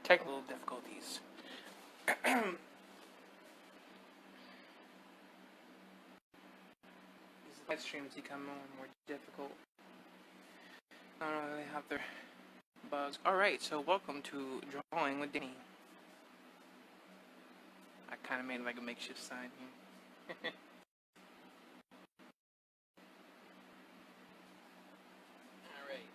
technical difficulties. These live streams become more and more difficult. I don't know, they have their bugs. Alright, so welcome to Drawing with Danny. I kind of made like a makeshift sign here. Alright.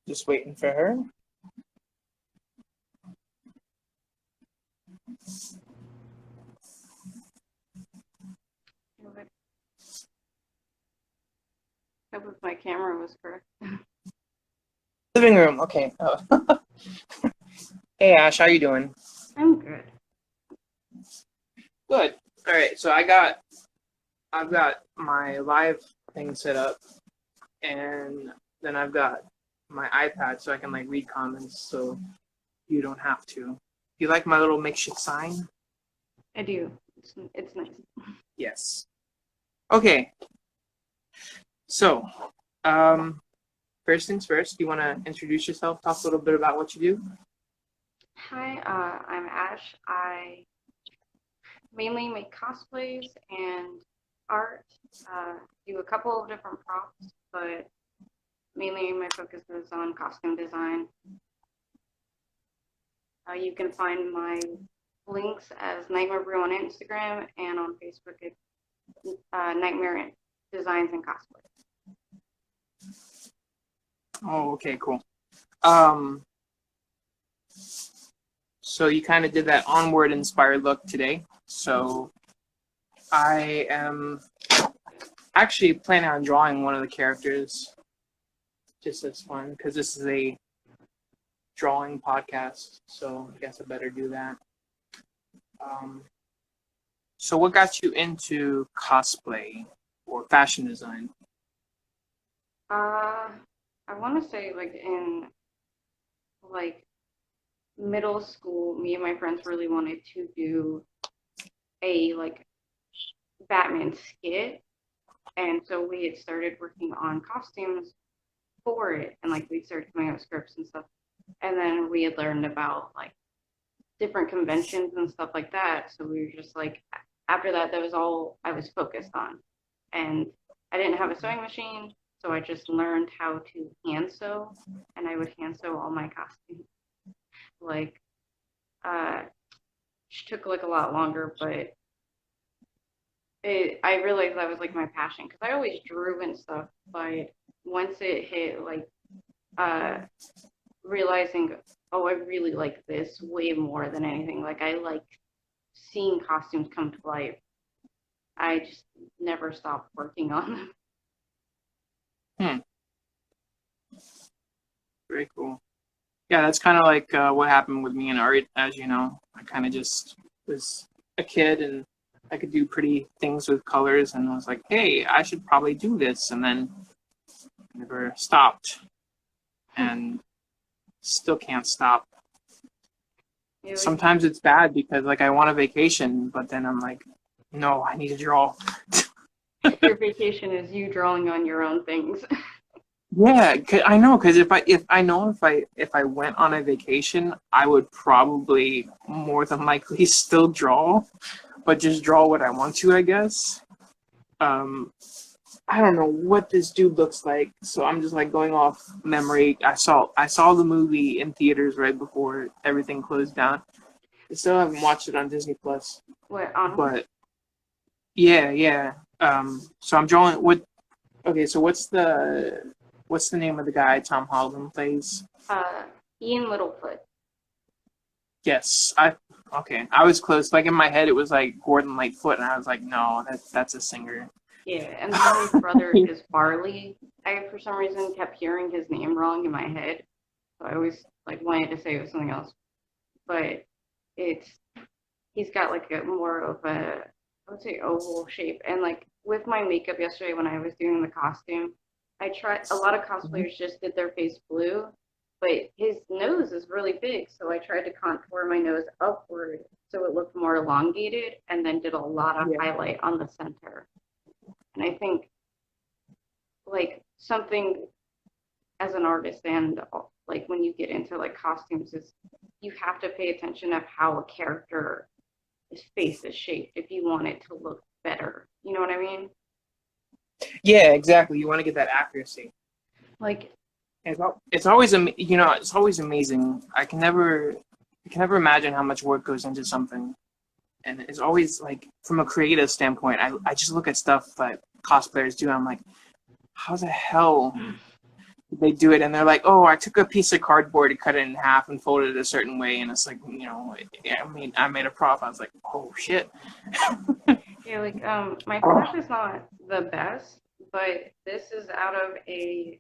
Just waiting for her. Hope if my camera was correct. Living room, okay. Oh. Hey Ash, how you doing? I'm good. Good. Alright, so I've got my live thing set up, and then I've got my iPad so I can like read comments so you don't have to. You like my little makeshift sign? I do. It's nice. Yes. Okay. So, first things first, do you want to introduce yourself, talk a little bit about what you do? Hi, I'm Ash. I mainly make cosplays and art. Do a couple of different props, but mainly my focus is on costume design. You can find my links as Nytemare on Instagram, and on Facebook it's Nytemare Designs and Cosplay. Oh, okay, cool. So you kind of did that onward inspired look today. So I am actually planning on drawing one of the characters. Just this one, because this is a drawing podcast, so I guess I better do that. So what got you into cosplay or fashion design? I want to say in middle school, me and my friends really wanted to do a Batman skit, and so we had started working on costumes for it, and we started coming up with scripts and stuff, and then we had learned about different conventions and stuff like that. So we were just after that, that was all I was focused on, and I didn't have a sewing machine, so I just learned how to hand sew, and I would hand sew all my costumes. Which took a lot longer, but I realized that was my passion, because I always drew and stuff, but once it hit realizing, oh, I really like this way more than anything. I like seeing costumes come to life. I just never stopped working on them. Very cool. Yeah, that's kind of like what happened with me in art. As you know, I kind of just was a kid and I could do pretty things with colors, and I was like, hey, I should probably do this, and then never stopped, and still can't stop. Sometimes it's bad because I want a vacation, but then I'm like, no, I need to draw. Your vacation is you drawing on your own things. Yeah, I know, because if I went on a vacation, I would probably more than likely still draw, but just draw what I want to, I guess. I don't know what this dude looks like, so I'm just going off memory. I saw the movie in theaters right before everything closed down. I still haven't watched it on Disney Plus. What, on? But yeah. So I'm drawing what. Okay, so what's the name of the guy Tom Holland plays? Ian Littlefoot. Yes, okay. I was close. In my head, it was Gordon Lightfoot, and I was like, no, that's a singer. Yeah, and then his brother is Barley. I, for some reason, kept hearing his name wrong in my head, so I always wanted to say it was something else. But he's got a more of a, I would say, oval shape, and with my makeup yesterday when I was doing the costume, I tried, a lot of cosplayers just did their face blue, but his nose is really big, so I tried to contour my nose upward so it looked more elongated, and then did a lot of Yeah. highlight on the center. And I think like something as an artist and like when you get into like costumes is you have to pay attention of how a character his face is shaped if you want it to look better. You know what I mean? Yeah, exactly. You want to get that accuracy. Like, It's always it's always amazing. I can never imagine how much work goes into something, and it's always like from a creative standpoint. I just look at stuff that cosplayers do, and I'm like, how the hell did they do it? And they're like, oh, I took a piece of cardboard and cut it in half and folded it a certain way, and it's like, I made a prop. I was like, oh shit. yeah, like my prop is not the best, but this is out of a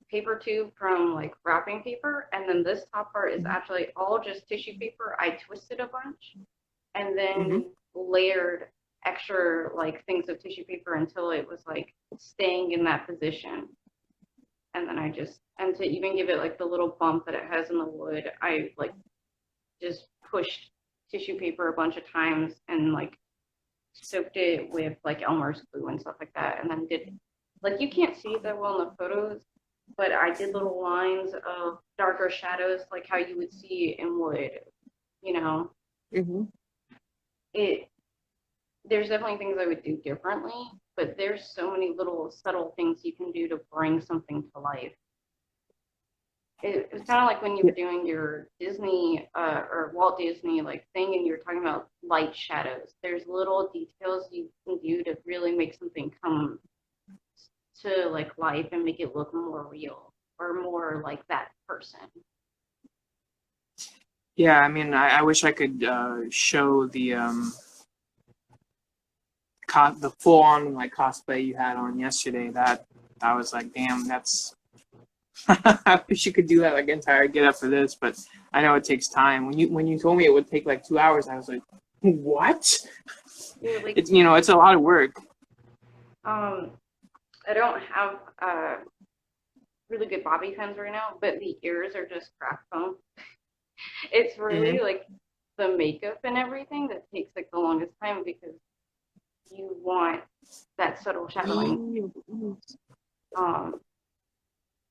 paper tube from like wrapping paper, and then this top part is actually all just tissue paper. I twisted a bunch and Mm-hmm. then layered extra like things of tissue paper until it was like staying in that position. And then and to even give it like the little bump that it has in the wood, I like just pushed tissue paper a bunch of times and like soaked it with like Elmer's glue and stuff like that. And then did, like, you can't see it that well in the photos, but I did little lines of darker shadows, like how you would see in wood, you know. Mm-hmm. It There's definitely things I would do differently, but there's so many little subtle things you can do to bring something to life. It's kind of like when you were doing your Disney or Walt Disney like thing, and you were talking about light shadows. There's little details you can do to really make something come to like life and make it look more real or more like that person. Yeah, I mean, I wish I could show the full on like cosplay you had on yesterday. That I was like, damn, that's. I wish you could do that like entire get up for this, but I know it takes time. When you told me it would take like 2 hours, I was like, what? Yeah, like It's a lot of work. um, I don't have really good bobby pins right now, but the ears are just craft foam. It's Mm-hmm. really like the makeup and everything that takes like the longest time because you want that subtle shadowing. Um,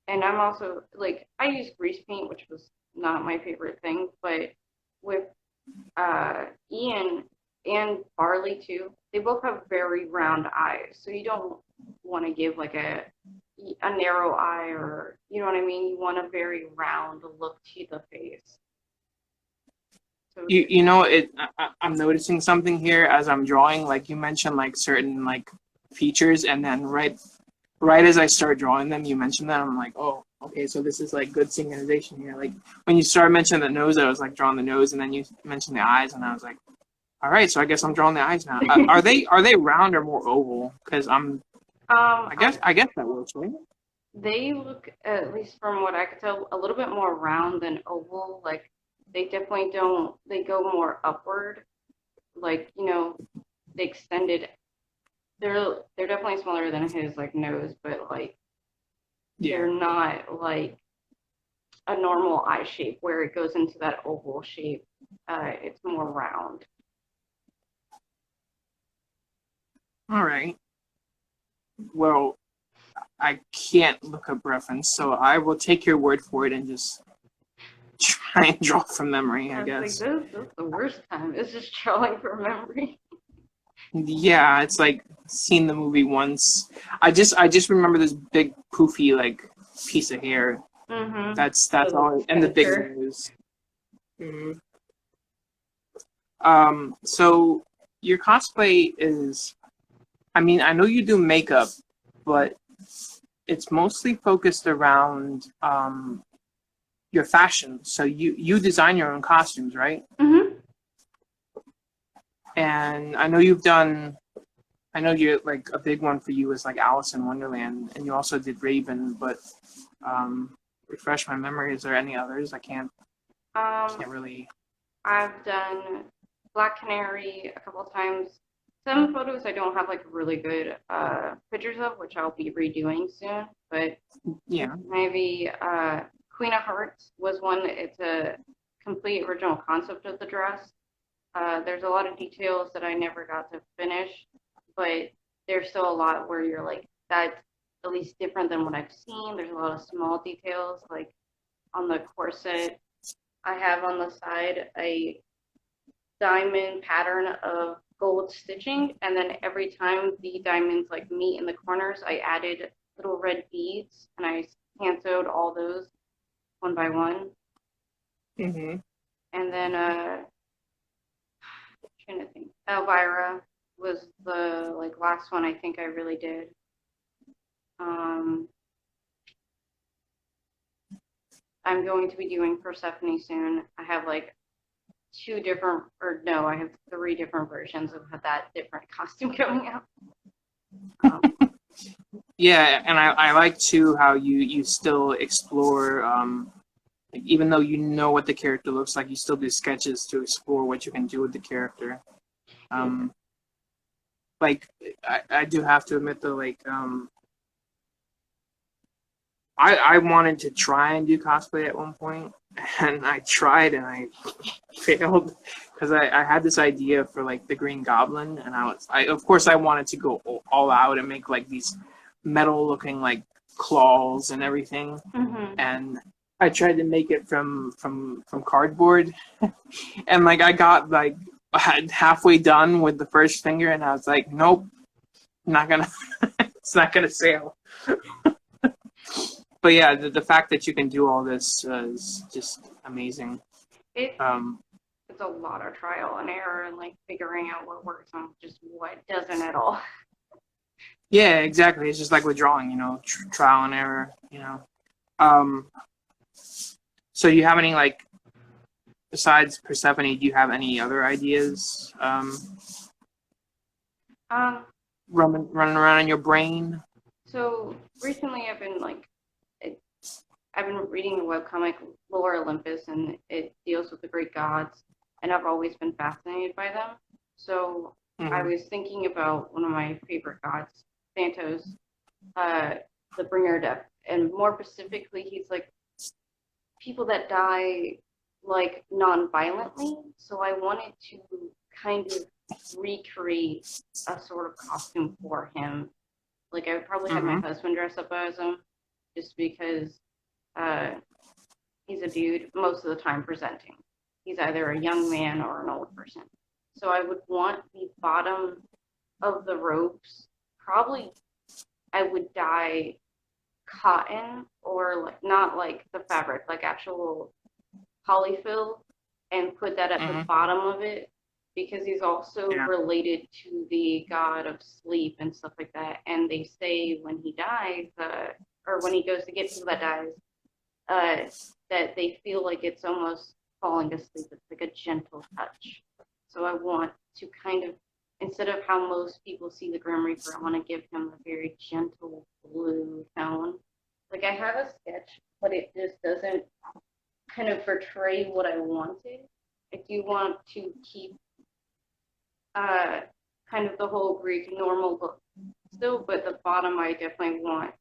and I'm also like I use grease paint, which was not my favorite thing, but with Ian and Barley too, they both have very round eyes, so you don't want to give like a narrow eye or you know what I mean. You want a very round look to the face. So You know it. I'm noticing something here as I'm drawing. Like you mentioned, like certain like features, and then right as I start drawing them, you mentioned that. I'm like, oh, okay, so this is like good synchronization here. Like when you started mentioning the nose, I was like drawing the nose, and then you mentioned the eyes, and I was like, all right, so I guess I'm drawing the eyes now. Are they round or more oval? Because I guess that works, right? they look, at least from what I could tell, a little bit more round than oval. Like they definitely don't. They go more upward. Like they extended. They're definitely smaller than his like nose, but like Yeah. they're not like a normal eye shape where it goes into that oval shape. It's more round. All right. Well, I can't look up reference, so I will take your word for it and just try and draw from memory, I I was like, guess. that's the worst time. It's just drawing from memory. Yeah, it's like seen the movie once. I just remember this big poofy like piece of hair. Mm-hmm. That's The all, and the big center. nose. Mhm. So your cosplay is. I mean, I know you do makeup, but it's mostly focused around your fashion. So you design your own costumes, right? Mm-hmm. And I know you've done. I know you're like a big one for you is like Alice in Wonderland, and you also did Raven. But refresh my memory. Is there any others? Um, Can't really. I've done Black Canary a couple of times. Some photos I don't have like really good pictures of, which I'll be redoing soon. But Yeah. maybe Queen of Hearts was one. It's a complete original concept of the dress. There's a lot of details that I never got to finish, but there's still a lot where you're like, that's at least different than what I've seen. There's a lot of small details, like on the corset. I have on the side a diamond pattern of gold stitching, and then every time the diamonds like meet in the corners, I added little red beads, and I hand sewed all those one by one. Mm-hmm. And then trying to think, Elvira was the like last one I think I really did. Um, I'm going to be doing Persephone soon. I have like I have three different versions of that different costume coming out. Um, Yeah, and I like too how you still explore, like, even though you know what the character looks like, you still do sketches to explore what you can do with the character. Um, like I do have to admit though, like I wanted to try and do cosplay at one point, and I tried and I failed because I had this idea for like the Green Goblin, and I of course I wanted to go all out and make like these metal looking like claws and everything, mm-hmm. and I tried to make it from cardboard, and like I got like halfway done with the first finger, and I was like, nope, not gonna, it's not gonna sail. But yeah, the fact that you can do all this is just amazing. It Um, it's a lot of trial and error and like figuring out what works and just what doesn't at all. yeah, exactly. It's just like with drawing, trial and error. Um, so you have any like besides Persephone? Do you have any other ideas Um, running around in your brain? so recently I've been reading the webcomic Lore Olympus, and it deals with the Greek gods, and I've always been fascinated by them. So I Mm-hmm. was thinking about one of my favorite gods, Thanatos, uh, the bringer of death, and more specifically, he's like people that die like non-violently. So I wanted to kind of recreate a sort of costume for him. Like I would probably have my Mm-hmm. husband dress up as him, just because uh, he's a dude most of the time presenting. He's either a young man or an old person. So I would want the bottom of the robes. Probably I would dye cotton or like not like the fabric, like actual polyfill, and put that at the Mm-hmm. bottom of it because he's also Yeah. related to the god of sleep and stuff like that. And they say when he dies, or when he goes to get people that dies, that they feel like it's almost falling asleep. It's like a gentle touch. So I want to kind of, instead of how most people see the Grim Reaper, I want to give him a very gentle blue tone. Like I have a sketch, but it just doesn't kind of portray what I wanted. I do want to keep uh, kind of the whole Greek normal look still, but the bottom I definitely want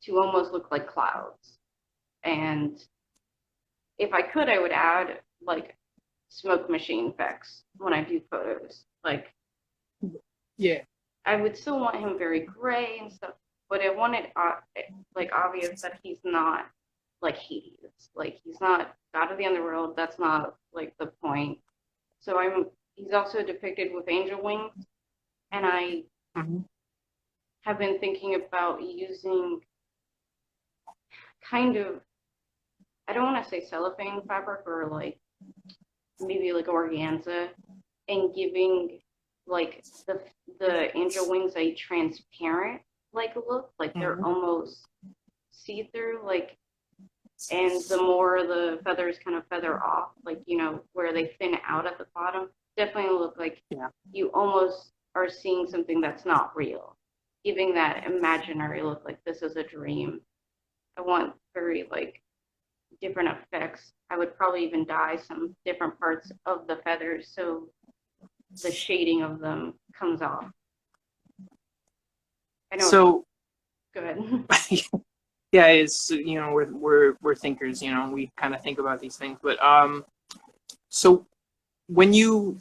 to almost look like clouds. And if I could, I would add like smoke machine effects when I do photos. Like Yeah. I would still want him very gray and stuff, but I wanted like obvious that he's not like Hades. Like he's not God of the underworld. That's not like the point. So he's also depicted with angel wings, and I Mm-hmm. have been thinking about using kind of, I don't want to say cellophane fabric or like maybe like organza, and giving like the angel wings a transparent like look, like they're Mm-hmm. almost see through, like, and the more the feathers kind of feather off, like where they thin out at the bottom, definitely look like Yeah. you almost are seeing something that's not real, giving that imaginary look like this is a dream. I want very like different effects. I would probably even dye some different parts of the feathers so the shading of them comes off. I know it's So good. Yeah, it's, you know, we're thinkers, you know, we kind of think about these things. But so when you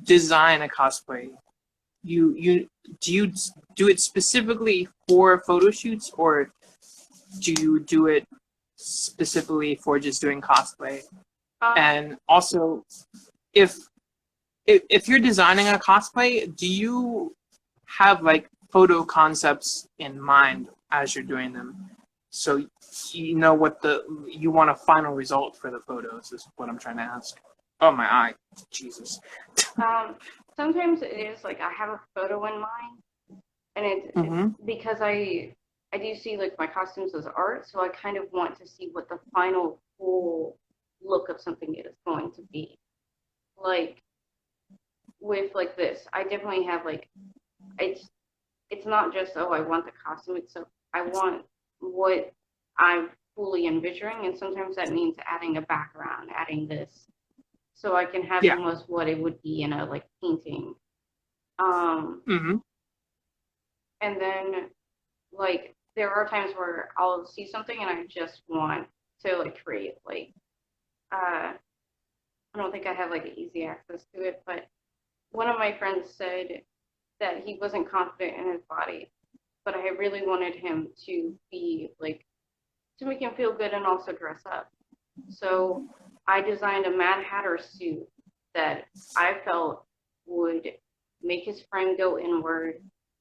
design a cosplay, you do you do it specifically for photo shoots, or do you do it specifically for just doing cosplay? Um, And also, if if you're designing a cosplay, do you have like photo concepts in mind as you're doing them? So you know what you want a final result for the photos is what I'm trying to ask. Oh my eye, Jesus. um, Sometimes it is like I have a photo in mind, and it's Mm-hmm. because I do see like my costumes as art, so I kind of want to see what the final full look of something is going to be. Like with like this, I definitely have like it's it's not just, oh, I want the costume. It's so I want what I'm fully envisioning, and sometimes that means adding a background, adding this, so I can have Yeah. almost what it would be in a like painting. Um, Mm-hmm. and then like there are times where I'll see something and I just want to like create like I don't think I have like easy access to it, but one of my friends said that he wasn't confident in his body, but I really wanted him to be like to make him feel good and also dress up. So I designed a Mad Hatter suit that I felt would make his frame go inward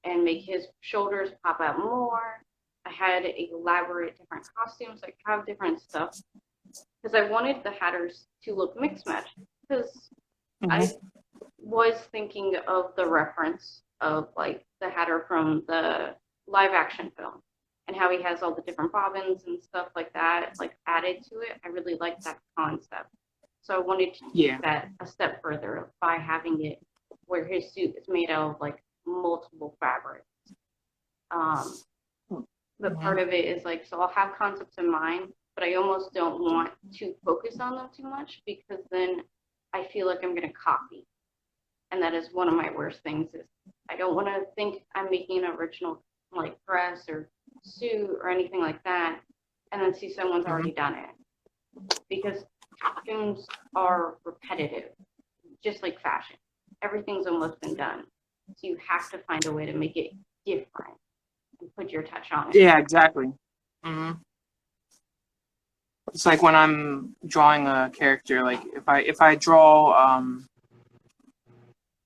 and make his shoulders pop out more. I had elaborate different costumes, like have different stuff because I wanted the Hatters to look mixed match because I Mm-hmm. was thinking of the reference of like the Hatter from the live action film and how he has all the different bobbins and stuff like that, like added to it. I really liked that concept. So I wanted to Yeah. take that a step further by having it where his suit is made out of like multiple fabrics. Um, but Mm-hmm. part of it is like, so I'll have concepts in mind, but I almost don't want to focus on them too much because then I feel like I'm going to copy, and that is one of my worst things is I don't want to think I'm making an original like dress or suit or anything like that and then see someone's Mm-hmm. already done it because costumes are repetitive just like fashion, everything's almost been done, so you have to find a way to make it different and put your touch on it. Yeah, exactly. Mm-hmm. It's like when I'm drawing a character, like if I draw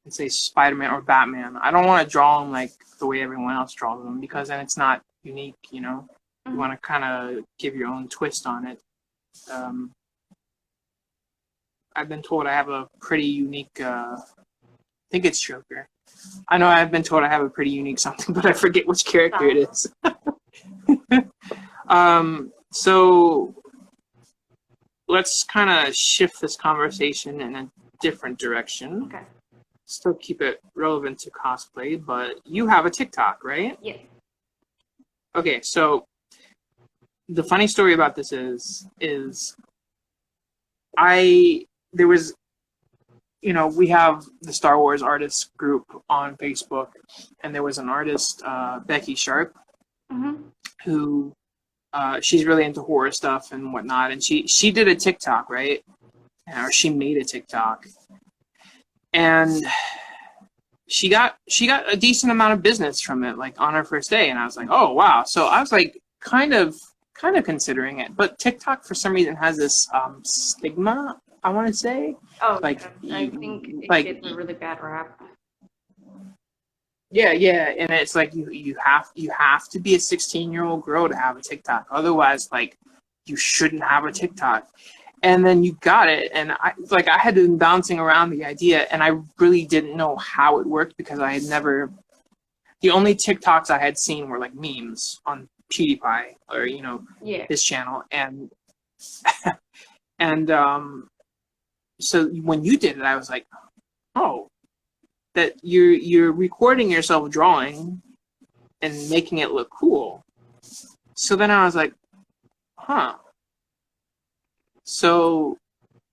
let's say Spider-Man or Batman, I don't want to draw them like the way everyone else draws them because then it's not unique, you know. You Mm-hmm. want to kind of give your own twist on it. Um, I've been told I have a pretty unique. I think it's Joker. I know I've been told I have a pretty unique something, but I forget which character it is. So let's kind of shift this conversation in a different direction. Okay. Still keep it relevant to cosplay, but you have a TikTok, right? Yes. Okay, so the funny story about this is I there was, you know, we have the Star Wars artist group on Facebook, and there was an artist, Becky Sharp, Mm-hmm. who she's really into horror stuff and whatnot, and she did a TikTok, right? Or she made a TikTok, and she got a decent amount of business from it, like on her first day, and I was like, oh wow. So I was like, kind of considering it, but TikTok for some reason has this stigma. I want to say, Oh like yeah, I think you, it like gets a really bad rap. yeah, yeah, and it's like you have to be a 16-year-old girl to have a TikTok. Otherwise, like you shouldn't have a TikTok. And then you got it, and I had been bouncing around the idea, and I really didn't know how it worked because I had never. The only TikToks I had seen were like memes on PewDiePie or Yeah. his channel, and so when you did it, I was like, oh, that you're recording yourself drawing and making it look cool. So then I was like, huh. So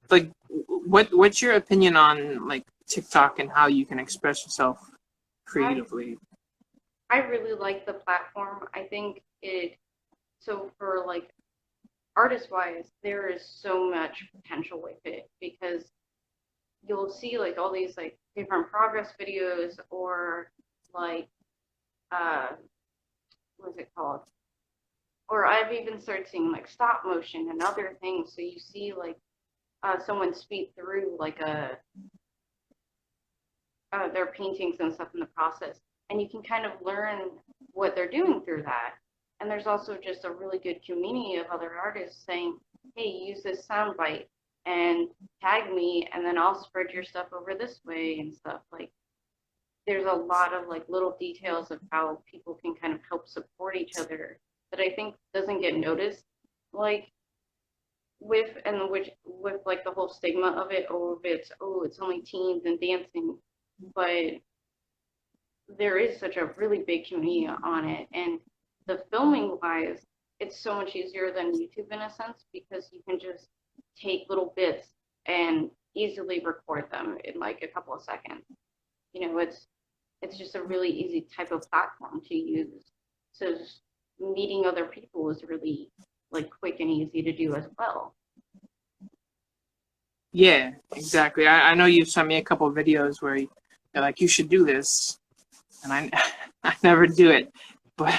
like, what's your opinion on like TikTok and how you can express yourself I creatively? I really like the platform. I think it So for like artist wise, there is so much potential with it because you'll see like all these like different progress videos or like uh what is it called? Or I've even started seeing like stop motion and other things. So you see like someone speed through like a their paintings and stuff in the process, and you can kind of learn what they're doing through that. And there's also just a really good community of other artists saying, "Hey, use this soundbite and tag me, and then I'll spread your stuff over this way and stuff." Like, there's a lot of like little details of how people can kind of help support each other that I think doesn't get noticed. Like with like the whole stigma of it, it's only teens and dancing, but there is such a really big community on it, and the filming wise, it's so much easier than YouTube in a sense because you can just take little bits and easily record them in like a couple of seconds. You know, it's just a really easy type of platform to use. So just meeting other people is really like quick and easy to do as well. Yeah, exactly. I know you've sent me a couple of videos where you're like, you should do this, and I I never do it, but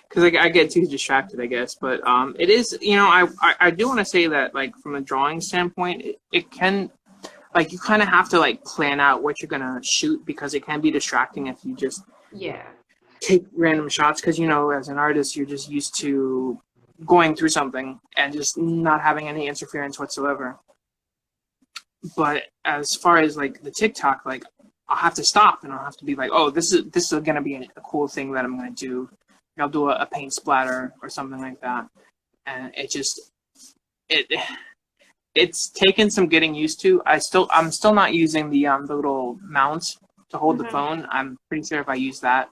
because I get too distracted, I guess. But it is, I do want to say that like from a drawing standpoint, it can, like, you kind of have to like plan out what you're gonna shoot because it can be distracting if you just Yeah. take random shots because as an artist you're just used to going through something and just not having any interference whatsoever. But as far as like the TikTok, like I'll have to stop and I'll have to be like, oh, this is gonna be a cool thing that I'm gonna do. I'll do a paint splatter or something like that, and it it's taken some getting used to. I'm still not using the little mount to hold the Hmm. phone. I'm pretty sure if I use that,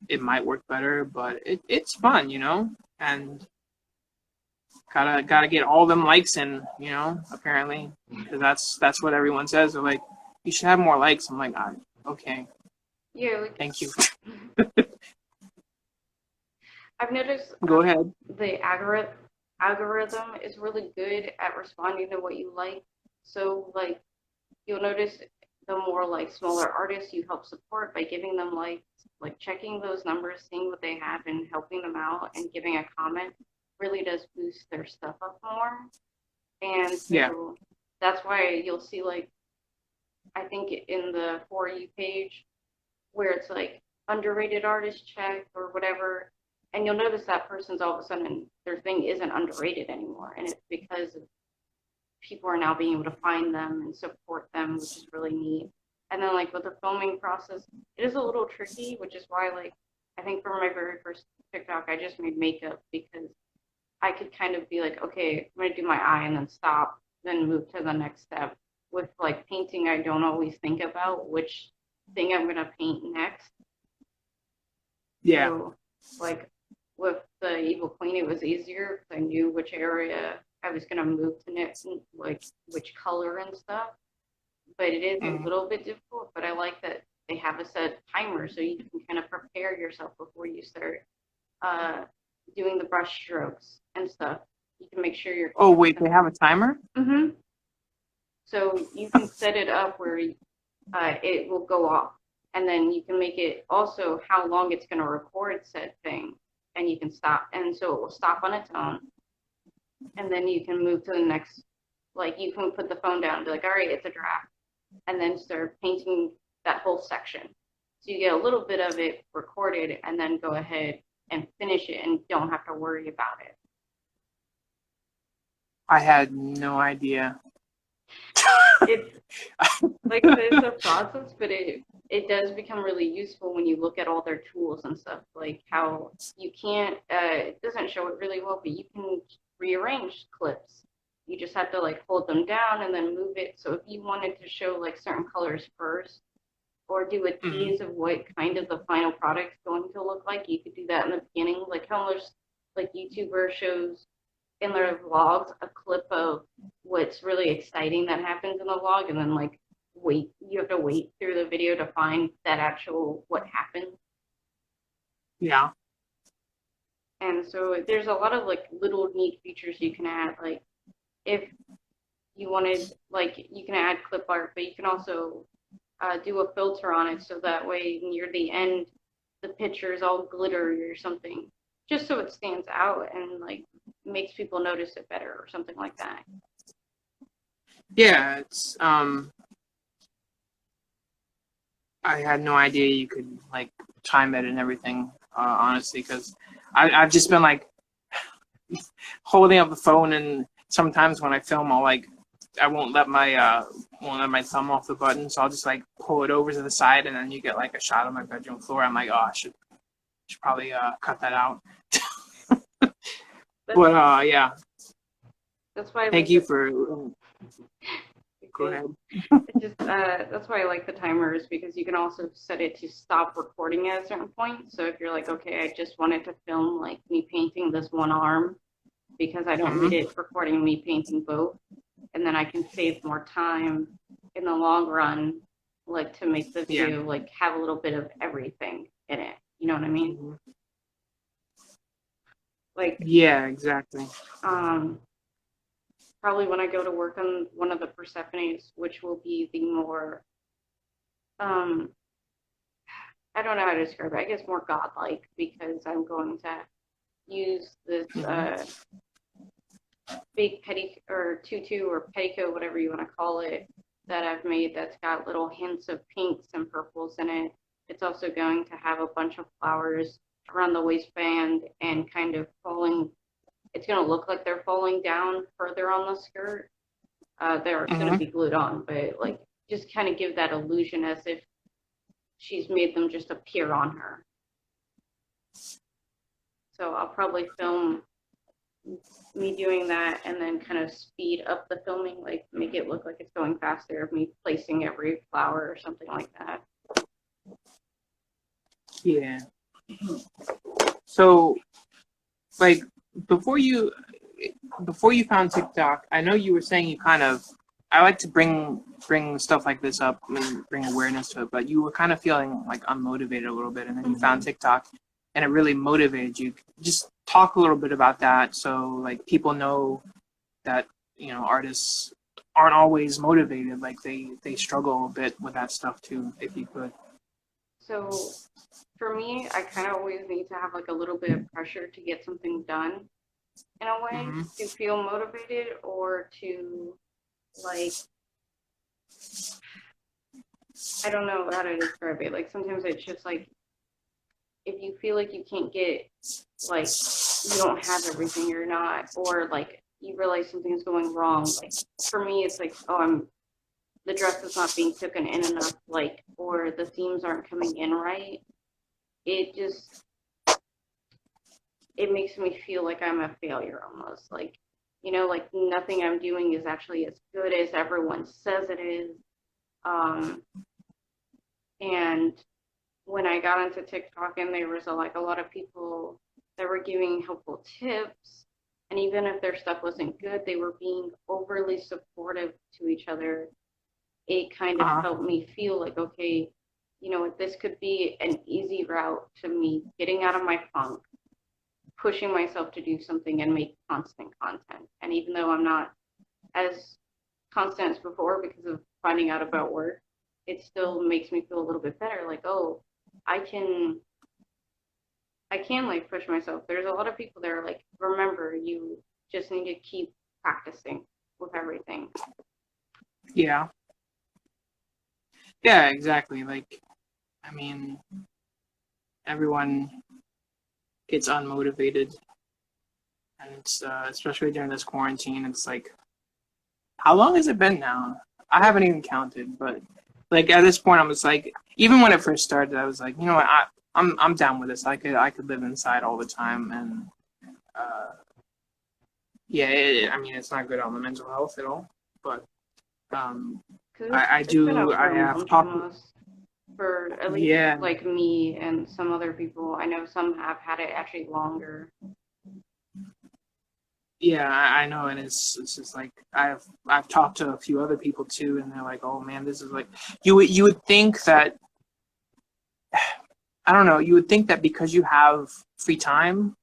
it might work better. But it's fun, and gotta get all them likes in, apparently, because that's what everyone says. They're like, you should have more likes. I'm like, okay, Yeah, like thank you. I've noticed Go ahead. the algorithm is really good at responding to what you like. So like you'll notice the more like smaller artists you help support by giving them likes, like checking those numbers, seeing what they have and helping them out and giving a comment really does boost their stuff up more. And Yeah. so that's why you'll see like I think in the For You page where it's like underrated artist check or whatever, and you'll notice that person's all of a sudden their thing isn't underrated anymore, and it's because people are now being able to find them and support them, which is really neat. And then like with the filming process, it is a little tricky, which is why like I think for my very first TikTok, I just made makeup because I could kind of be like, okay, I'm gonna do my eye and then stop, then move to the next step. With like painting, I don't always think about which thing I'm gonna paint next. Yeah. So like with the Evil Queen, it was easier because I knew which area I was gonna move to next, and like which color and stuff. But it is a Mhm. little bit difficult. But I like that they have a set timer so you can kind of prepare yourself before you start uh, doing the brush strokes and stuff. You can make sure you're Oh wait, they have a timer? mm-hmm. So you can set it up where it will go off, and then you can make it also how long it's going to record said thing, and you can stop, and so it will stop on its own, and then you can move to the next. Like you can put the phone down and be like, all right, it's a draft, and then start painting that whole section. So you get a little bit of it recorded, and then go ahead and finish it, and don't have to worry about it. I had no idea. It's like I said, it's a process, but it does become really useful when you look at all their tools and stuff, like how you can't it doesn't show it really well, but you can rearrange clips. You just have to like hold them down and then move it. So if you wanted to show like certain colors first or do a Mhm. tease of what kind of the final product's going to look like, you could do that in the beginning, like how much like YouTuber shows in their vlogs a clip of what's really exciting that happens in the vlog, and then like you have to wait through the video to find that actual what happened. Yeah. And so there's a lot of like little neat features you can add. Like if you wanted, like you can add clip art, but you can also do a filter on it so that way near the end the picture is all glittery or something, just so it stands out and like makes people notice it better or something like that. Yeah, it's I had no idea you could like time it and everything, honestly, because I've just been like holding up the phone, and sometimes when I film, I'll like I won't let my thumb off the button, so I'll just like pull it over to the side, and then you get like a shot of my bedroom floor. I'm like, oh, I should probably cut that out. That's But yeah, that's why I thank like you the for. Go okay. ahead. Just that's why I like the timers because you can also set it to stop recording at a certain point. So if you're like, okay, I just wanted to film like me painting this one arm because I don't need Hmm. it recording me painting both, and then I can save more time in the long run, like to make the Yeah. video like have a little bit of everything in it. You know what I mean? Hmm. Like, Yeah, exactly. um, probably when I go to work on one of the Persephones, which will be the more, um, I don't know how to describe it. I guess more godlike because I'm going to use this Hmm. big petty or tutu or petticoat, whatever you want to call it, that I've made that's got little hints of pinks and purples in it. It's also going to have a bunch of flowers around the waistband and kind of falling. It's going to look like they're falling down further on the skirt. They're going to Hmm. be glued on, but like just kind of give that illusion as if she's made them just appear on her. So I'll probably film me doing that and then kind of speed up the filming, like make it look like it's going faster of me placing every flower or something like that. Yeah. So, like, before you before you found TikTok, I know you were saying you kind of. I like to bring stuff like this up and bring awareness to it, but you were kind of feeling like unmotivated a little bit, and then you found TikTok, and it really motivated you. Just talk a little bit about that, so like people know that artists aren't always motivated. Like they struggle a bit with that stuff too. If you could. So for me, I kind of always need to have like a little bit of pressure to get something done in a way Hmm. to feel motivated or to like I don't know how to describe it. Like sometimes it's just like if you feel like you can't get like you don't have everything you're not or like you realize something's going wrong. Like for me it's like, oh I'm the dress is not being taken in enough, like or the seams aren't coming in right. It just it makes me feel like I'm a failure almost. Like, like nothing I'm doing is actually as good as everyone says it is. Um, and when I got into TikTok and there was like a lot of people that were giving helpful tips, and even if their stuff wasn't good, they were being overly supportive to each other. It kind of Uh-huh. helped me feel like, okay, this could be an easy route to me getting out of my funk, pushing myself to do something and make constant content. And even though I'm not as constant as before because of finding out about work, it still makes me feel a little bit better. Like, oh, I can I can like push myself. There's a lot of people that are like, remember, you just need to keep practicing with everything. Yeah. Yeah. Exactly. Like, I mean, everyone gets unmotivated, and it's especially during this quarantine. It's like, how long has it been now? I haven't even counted, but like at this point, I'm just like, even when it first started, I was like, you know what, I'm down with this. I could live inside all the time, and uh, yeah, I mean, it's not good on the mental health at all. But um, Because I it's been do. over I a have month talked. almost for at least Yeah, like me and some other people. I know some have had it actually longer. yeah, I know, and it's just like I've talked to a few other people too, and they're like, oh man, this is like you would think that I don't know, you would think that because you have free time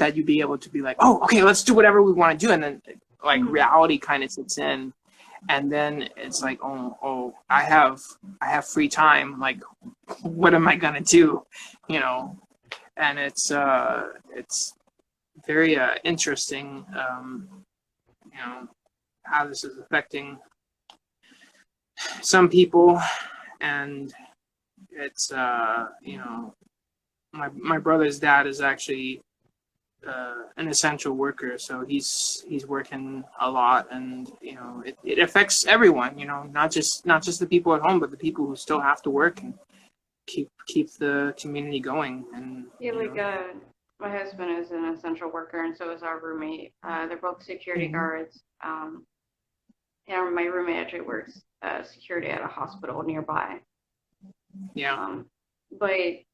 that you'd be able to be like, oh, okay, let's do whatever we want to do, and then like reality kind of sits in, and then it's like, oh, I have free time. Like, what am I gonna do? You know, and it's very interesting. You know, how this is affecting some people, and it's you know, my brother's dad is actually an essential worker, so he's working a lot, and you know, it affects everyone. You know, not just the people at home, but the people who still have to work and keep the community going. And Yeah, like my husband is an essential worker, and so is our roommate. They're both security guards. And my roommate actually works security at a hospital nearby. Yeah. But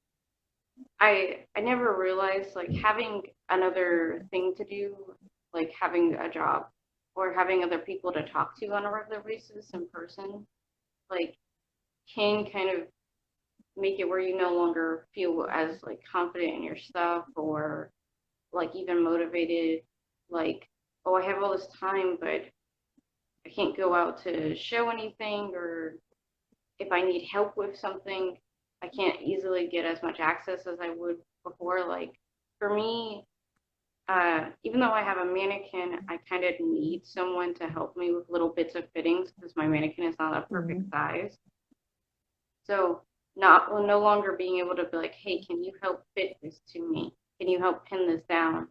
I never realized like having another thing to do, like having a job or having other people to talk to on a regular basis in person, like can kind of make it where you no longer feel as like confident in your stuff or like even motivated, like, oh, I have all this time, but I can't go out to show anything, or if I need help with something, I can't easily get as much access as I would before. Like for me, even though I have a mannequin, I kind of need someone to help me with little bits of fittings because my mannequin is not a perfect size. So no longer being able to be like, hey, can you help fit this to me? Can you help pin this down?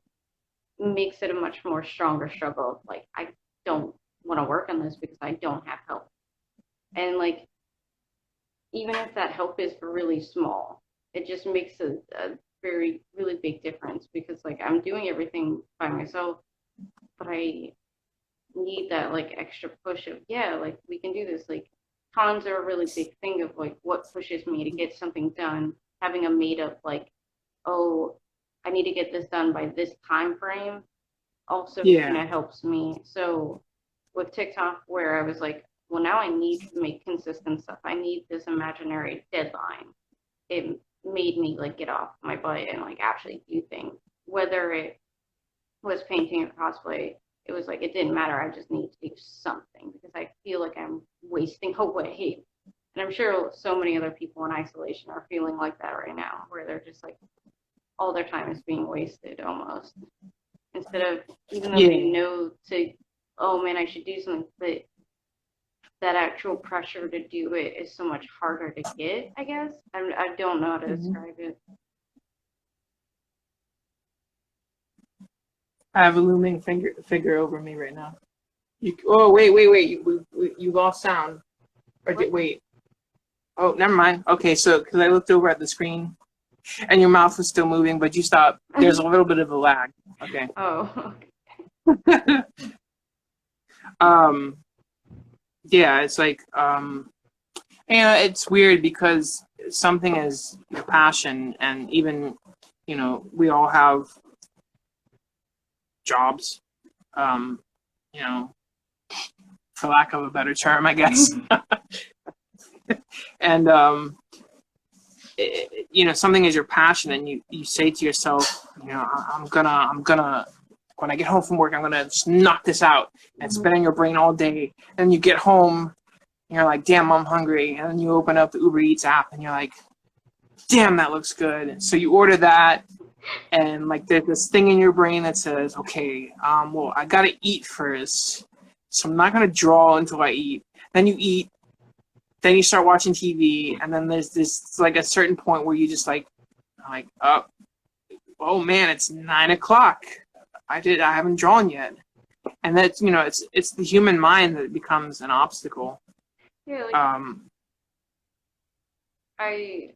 Makes it a much more stronger struggle. Like I don't want to work on this because I don't have help. And like even if that help is really small, it just makes a very really big difference because like I'm doing everything by myself, but I need that like extra push of yeah, like we can do this. Like cons are a really big thing of like what pushes me to get something done. Having a made up like, oh, I need to get this done by this time frame also kind of helps me. So with TikTok, where I was like, well, now I need to make consistent stuff. I need this imaginary deadline. It made me like get off my butt and like actually do things. Whether it was painting or cosplay, it was like it didn't matter. I just need to do something because I feel like I'm wasting away. And I'm sure so many other people in isolation are feeling like that right now, where they're just like all their time is being wasted almost. Instead of even though they know to, oh man, I should do something, but that actual pressure to do it is so much harder to get, I guess. I don't know how to describe it. I have a looming figure over me right now. Oh, wait. You lost sound. Or wait. Oh, never mind. Okay, so because I looked over at the screen and your mouth was still moving, but you stopped. There's a little bit of a lag. Okay. Oh. Yeah, it's like, it's weird because something is your passion, and even, you know, we all have jobs, you know, for lack of a better term, I guess. And, you know, something is your passion, and you say to yourself, you know, I'm gonna, when I get home from work, I'm gonna just knock this out, and spin on your brain all day. And you get home, and you're like, damn, I'm hungry. And then you open up the Uber Eats app, and you're like, damn, that looks good. So you order that, and like there's this thing in your brain that says, okay, well, I gotta eat first, so I'm not gonna draw until I eat. Then you eat, then you start watching TV, and then there's this like a certain point where you just like, oh man, it's 9 o'clock. I haven't drawn yet. And that's, you know, it's the human mind that becomes an obstacle. Yeah, like,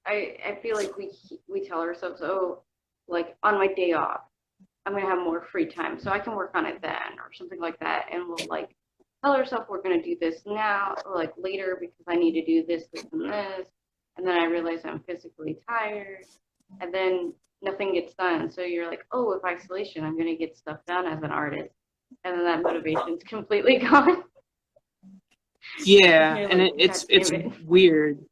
I feel like we tell ourselves, oh, like on my day off, I'm gonna have more free time, so I can work on it then, or something like that, and we'll like tell ourselves we're gonna do this now, or like later because I need to do this, and then I realize I'm physically tired, and then nothing gets done. So you're like, oh, with isolation, I'm gonna get stuff done as an artist, and then that motivation's completely gone. Yeah, and and like, it's weird.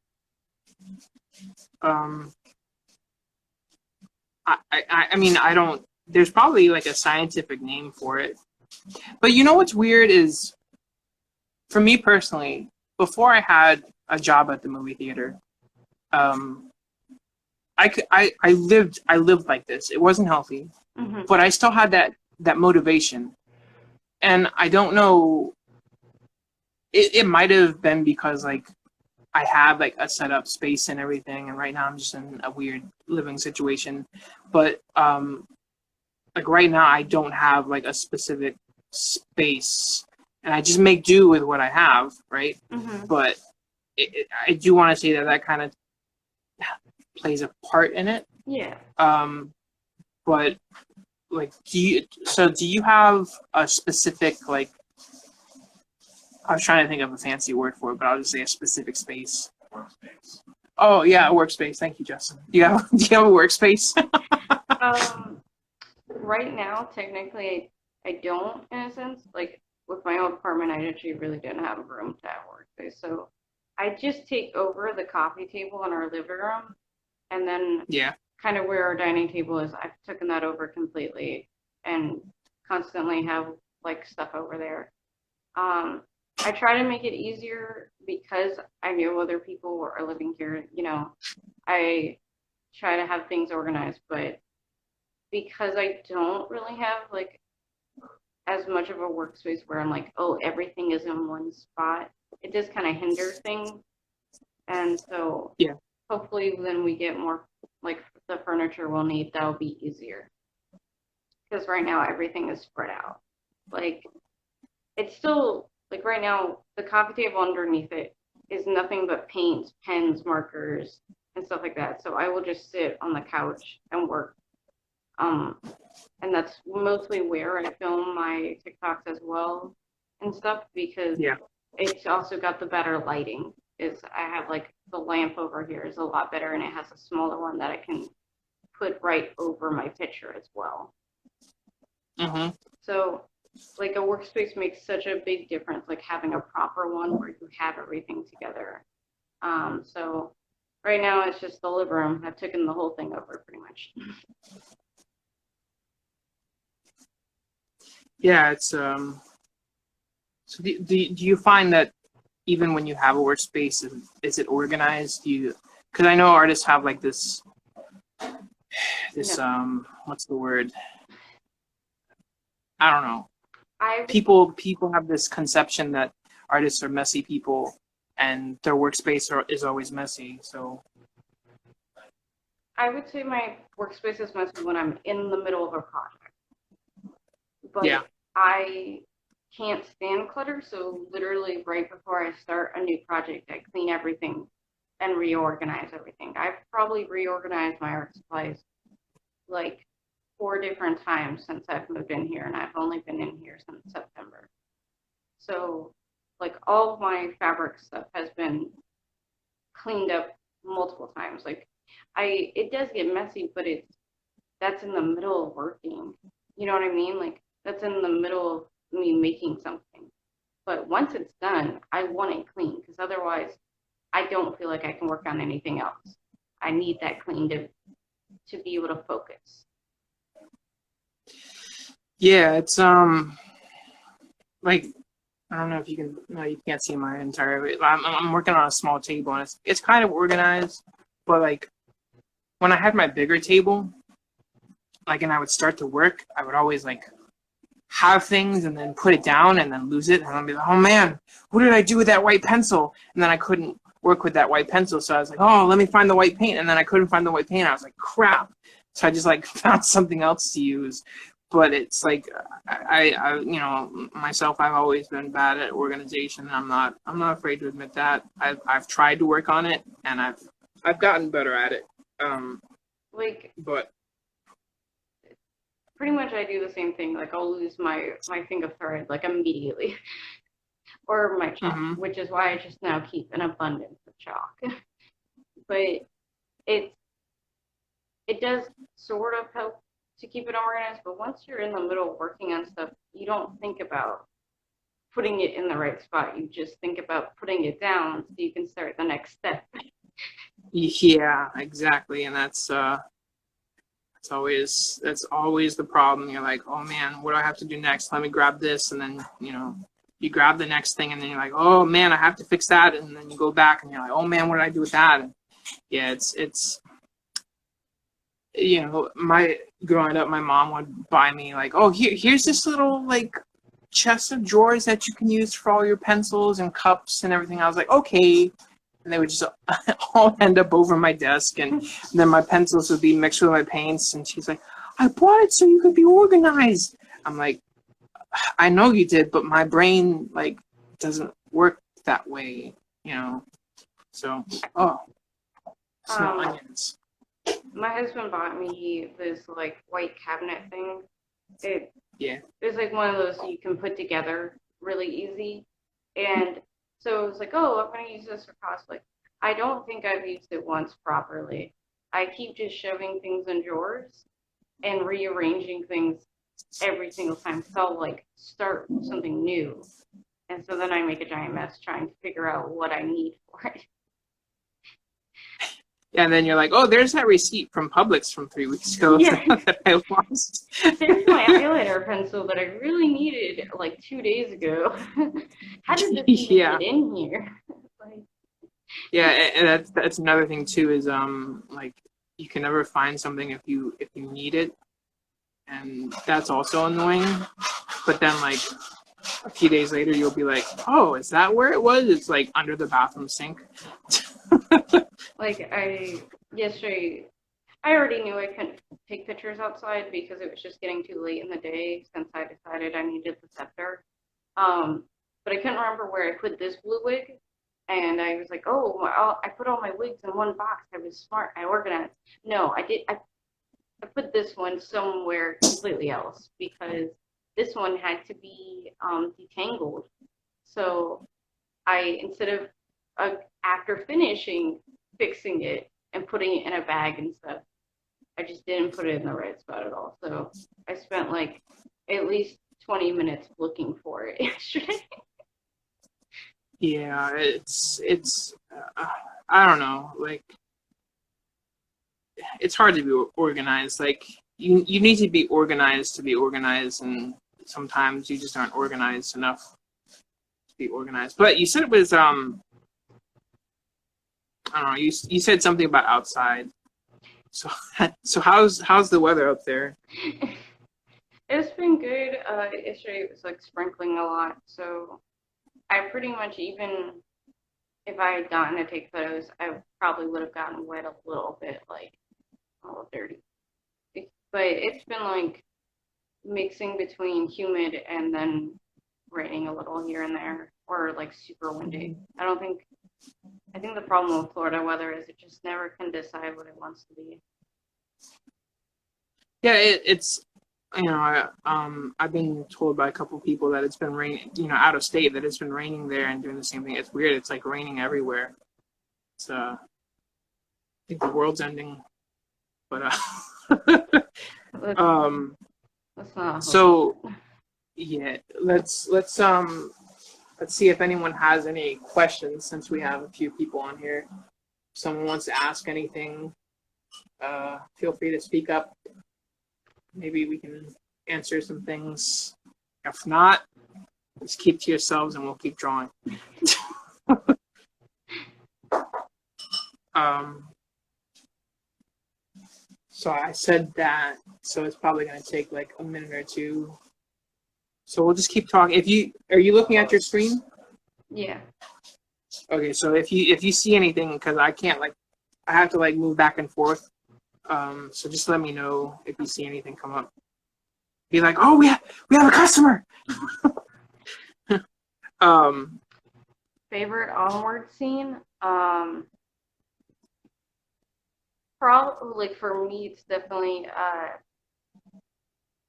I mean, I don't. There's probably like a scientific name for it, but you know what's weird is, for me personally, before I had a job at the movie theater, um, I lived like this. It wasn't healthy, Hmm. but I still had that motivation, and I don't know. It might have been because like I have like a set up space and everything, and right now I'm just in a weird living situation. But like right now I don't have like a specific space, and I just make do with what I have, right? Hmm. But I do want to say that kind of plays a part in it. Yeah. Um, but like, do you have a specific like? I was trying to think of a fancy word for it, but I'll just say a specific space. Workspace. Oh yeah, a workspace. Thank you, Justin. Do you have a workspace? Um, right now, technically, I don't, in a sense. Like, with my old apartment, I actually really didn't have room to have workspace. So I just take over the coffee table in our living room, and then Yeah. kind of where our dining table is, I've taken that over completely and constantly have like stuff over there. Um, I try to make it easier because I know other people are living here. I try to have things organized, but because I don't really have like as much of a workspace where I'm like, oh, everything is in one spot, it does kind of hinder things. And so Yeah. hopefully when we get more like the furniture we'll need, that'll be easier. Because right now everything is spread out. Like it's still like right now the coffee table underneath it is nothing but paints, pens, markers, and stuff like that. So I will just sit on the couch and work. Um, and that's mostly where I film my TikToks as well and stuff because Yeah. it's also got the better lighting. Is I have like the lamp over here is a lot better and it has a smaller one that I can put right over my picture as well. Mm-hmm. So like a workspace makes such a big difference, like having a proper one where you have everything together. So right now it's just the living room. I've taken the whole thing over pretty much. Yeah. It's So do you find that even when you have a workspace, is it organized? Do you? Because I know artists have like this No, what's the word? I don't know. I People have this conception that artists are messy people, and their is always messy. So I would say my workspace is mostly when I'm in the middle of a project, yeah. but I can't stand clutter. So literally right before I start a new project, I clean everything and reorganize everything. I've probably reorganized my art supplies like 4 different times since I've moved in here, and I've only been in here since September. So like all of my fabric stuff has been cleaned up multiple times. Like it does get messy, but that's in the middle of working. You know what I mean? Like that's in the middle of me making something. But once it's done, I want it clean because otherwise I don't feel like I can work on anything else. I need that clean to be able to focus. Yeah, it's like I don't know if you can. No, you can't see my entire. I'm working on a small table, and it's kind of organized, but like when I had my bigger table, like and I would start to work, I would always like have things and then put it down and then lose it, and I'd be like, oh man, what did I do with that white pencil? And then I couldn't work with that white pencil, so I was like, oh, let me find the white paint, and then I couldn't find the white paint. I was like, crap. So I just like found something else to use. But it's like myself. I've always been bad at organization. I'm not afraid to admit that. I've tried to work on it, and I've gotten better at it. Like But pretty much I do the same thing. Like I'll lose my finger thread like immediately, or my chalk, hmm which is why I just now keep an abundance of chalk. But it it does sort of help to keep it organized. But once you're in the middle working on stuff, you don't think about putting it in the right spot. You just think about putting it down so you can start the next step. yeah, exactly, and that's That's always the problem. You're like, oh man, what do I have to do next? Let me grab this, and then you grab the next thing, and then you're like, oh man, I have to fix that, and then you go back, and you're like, oh man, what did I do with that? And yeah, it's my growing up, my mom would buy me like, oh, here's this little like chest of drawers that you can use for all your pencils and cups and everything. I was like, okay. And they would just all end up over my desk, and then my pencils would be mixed with my paints. And she's like, I bought it so you could be organized. I'm like, I know you did, but my brain like doesn't work that way, So, small onions. My husband bought me this like white cabinet thing. It's like one of those you can put together really easy. And so it was like, oh, I'm going to use this for cosplay. I don't think I've used it once properly. I keep just shoving things in drawers and rearranging things every single time. So I'll like start something new. And so then I make a giant mess trying to figure out what I need for it. Yeah, and then you're like, oh, there's that receipt from Publix from 3 weeks ago that I lost. There's my eyeliner pencil that I really needed like 2 days ago. How did this even get in here? Yeah, and that's another thing too is like you can never find something if you need it, and that's also annoying. But then like a few days later, you'll be like, oh, is that where it was? It's like under the bathroom sink. Like yesterday, I already knew I couldn't take pictures outside because it was just getting too late in the day since I decided I needed the scepter. But I couldn't remember where I put this blue wig. And I was like, oh, I put all my wigs in one box. I was smart. I organized. No, I did. I put this one somewhere completely else because this one had to be detangled. So instead of after fixing it and putting it in a bag and stuff, I just didn't put it in the right spot at all. So I spent like at least 20 minutes looking for it yesterday. Yeah, it's I don't know, like it's hard to be organized. Like you need to be organized, and sometimes you just aren't organized enough to be organized. But you said it was I don't know, you said something about outside. So how's the weather up there? It's been good. Yesterday it was like sprinkling a lot, so I pretty much, even if I had gotten to take photos, I probably would have gotten wet a little bit, like a little dirty. But it's been like mixing between humid and then raining a little here and there, or like super windy. I think the problem with Florida weather is it just never can decide what it wants to be. Yeah, it's I've been told by a couple of people that it's been raining, out of state, that it's been raining there and doing the same thing. It's weird. It's like raining everywhere. It's I think the world's ending, but Let's not. So yeah, let's see if anyone has any questions, since we have a few people on here. If someone wants to ask anything, feel free to speak up. Maybe we can answer some things. If not, just keep to yourselves and we'll keep drawing. So I said that, so it's probably going to take like a minute or two. So we'll just keep talking. Are you looking at your screen? Yeah. Okay, so if you see anything, because I can't I have to move back and forth. So just let me know if you see anything come up. Be like, oh, we have a customer. Favorite onward scene? Probably for me, it's definitely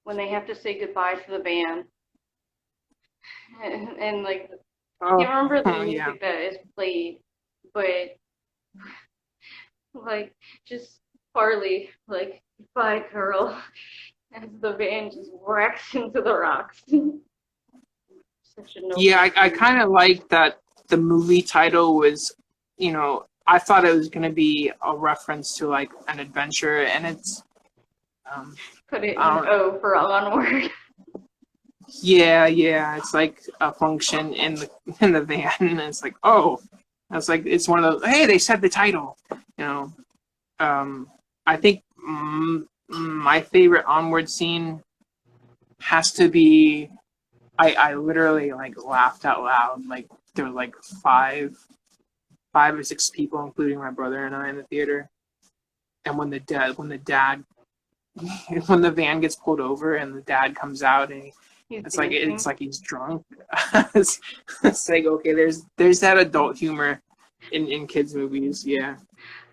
when they have to say goodbye to the band, and like I can't remember the music that is played, but like just Farley, like, bye, Carl, as the van just wrecks into the rocks. I kind of like that the movie title was, I thought it was going to be a reference to like an adventure, and Put it in I don't, O for onward. yeah, yeah, it's like a function in the van, and it's like, oh, it's like it's one of those. Hey, they said the title, you know. I think my favorite Onward scene has to be. I literally like laughed out loud. Like there were like five or six people, including my brother and I, in the theater. And when the van gets pulled over and the dad comes out and He's it's dancing. like he's drunk. It's like, okay, there's that adult humor in kids movies, yeah.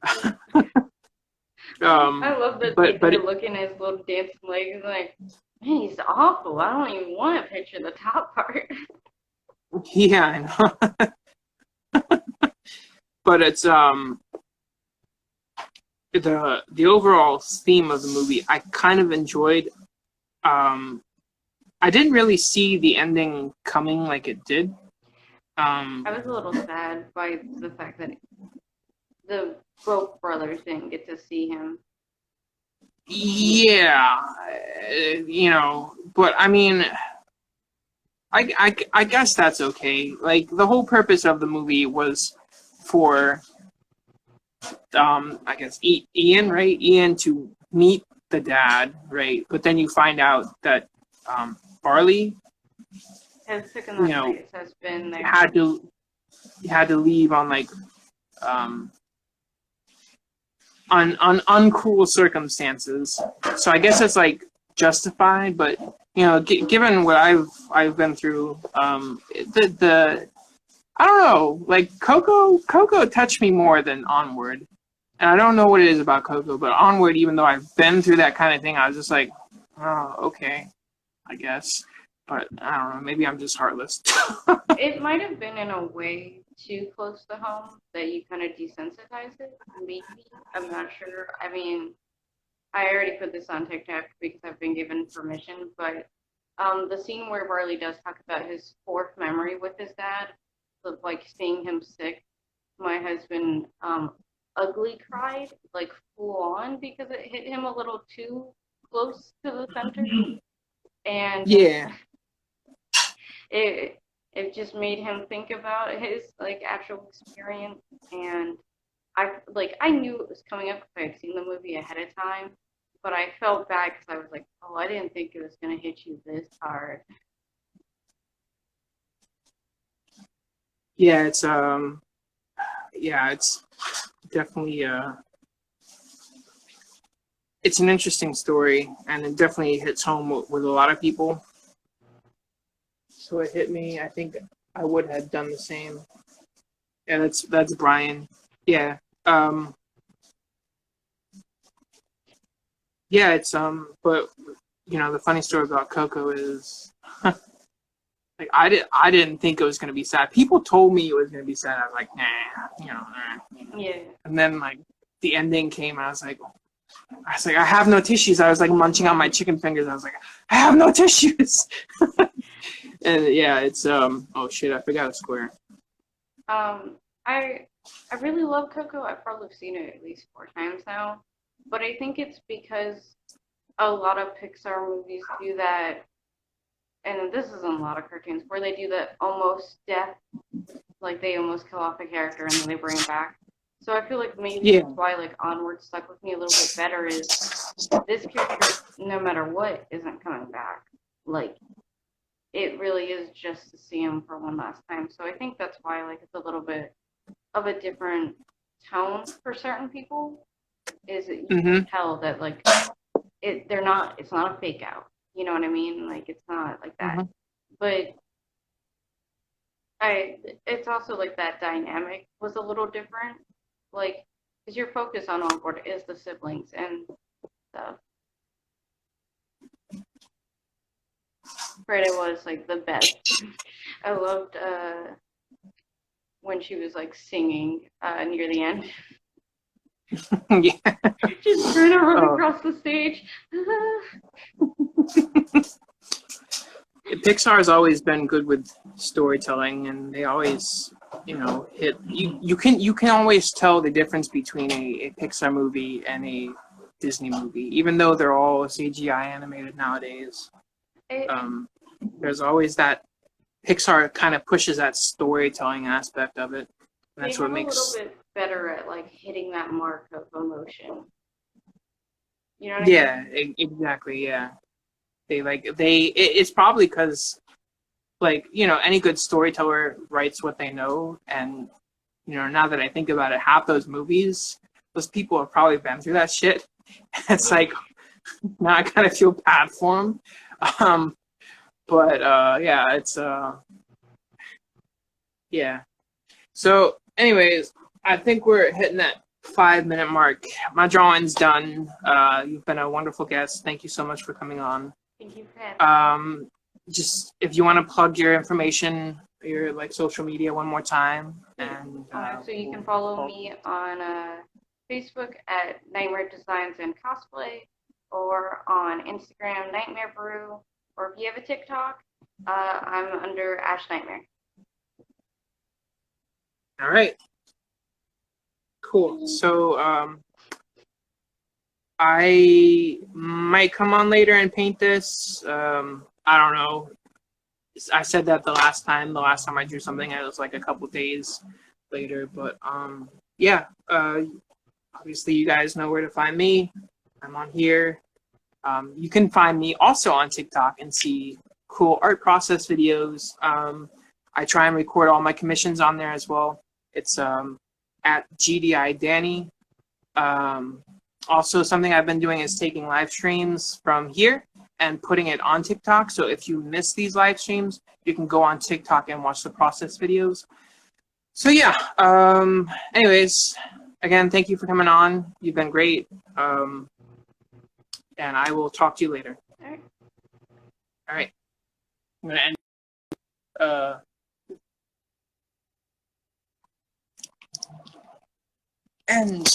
I love the But theater looking at his little dancing legs like, man, he's awful. I don't even want to picture the top part. yeah, I know. But it's the overall theme of the movie I kind of enjoyed. I didn't really see the ending coming like it did. I was a little sad by the fact that the both brothers didn't get to see him. Yeah, but I mean, I guess that's okay. Like the whole purpose of the movie was for I guess Ian, right? Ian to meet the dad, right? But then you find out that Barley, Has taken you that know, place, has been there. had to leave on like um on uncool circumstances. So I guess it's like justified, but given what I've been through, the I don't know, like Coco touched me more than Onward. And I don't know what it is about Coco, but Onward, even though I've been through that kind of thing, I was just like, oh, okay, I guess. But I don't know, maybe I'm just heartless. It might have been in a way too close to home that you kind of desensitized it. Maybe. I'm not sure. I mean, I already put this on TikTok because I've been given permission, but the scene where Barley does talk about his fourth memory with his dad, of like seeing him sick, my husband ugly cried, like full on, because it hit him a little too close to the center. And Yeah. it just made him think about his like actual experience, and I knew it was coming up because I had seen the movie ahead of time, but I felt bad because I was like, oh, I didn't think it was gonna hit you this hard. Yeah, it's definitely it's an interesting story, and it definitely hits home with a lot of people. So it hit me. I think I would have done the same. Yeah, that's Brian. Yeah. Yeah, it's but the funny story about Coco is like I didn't think it was gonna be sad. People told me it was gonna be sad. I was like, nah, nah. Yeah. And then like the ending came, and I was like, I have no tissues. I was like munching on my chicken fingers. I was like, I have no tissues. And yeah, it's oh shit, I forgot a square. I really love Coco. I've probably seen it at least 4 times now, but I think it's because a lot of Pixar movies do that, and this is in a lot of cartoons where they do that almost death, like they almost kill off a character and then they bring him back. So I feel like maybe Yeah. that's why like Onward stuck with me a little bit better, is this character, no matter what, isn't coming back. Like it really is just to see him for one last time. So I think that's why like it's a little bit of a different tone for certain people. Is that you can tell that like it's not a fake out. You know what I mean? Like it's not like that. But it's also like that dynamic was a little different. Like, because your focus on Onboard is the siblings and stuff. Freda was like the best. I loved when she was like singing near the end. Yeah. Just trying to run across the stage. Pixar has always been good with storytelling, and they always, hit you. You can always tell the difference between a Pixar movie and a Disney movie, even though they're all CGI animated nowadays. It, There's always that Pixar kind of pushes that storytelling aspect of it. And they that's have what a little makes bit better at like hitting that mark of emotion. You know what I mean? yeah, exactly, yeah. It's probably because like, you know, any good storyteller writes what they know, and you know, now that I think about it, half those movies, those people have probably been through that shit. It's Yeah. like now I kind of feel bad for them. Um, but yeah, it's yeah. So, anyways, I think we're hitting that 5 minute mark. My drawing's done. You've been a wonderful guest. Thank you so much for coming on. Thank you for having Um, just if you want to plug your information, your like social media one more time, me. and So you can follow me on Facebook at Nightmare Designs and Cosplay, or on Instagram Nightmare Brew, or if you have a TikTok, I'm under Ash Nightmare. all right, cool. So I might come on later and paint this. I don't know. I said that the last time. The last time I drew something, it was like a couple days later. But yeah. Obviously, you guys know where to find me. I'm on here. You can find me also on TikTok and see cool art process videos. I try and record all my commissions on there as well. It's at GDI Danny. Also, something I've been doing is taking live streams from here and putting it on TikTok. So if you miss these live streams, you can go on TikTok and watch the process videos. So yeah. Anyways, again, thank you for coming on. You've been great. And I will talk to you later. All right. All right. I'm gonna end. Uh, end.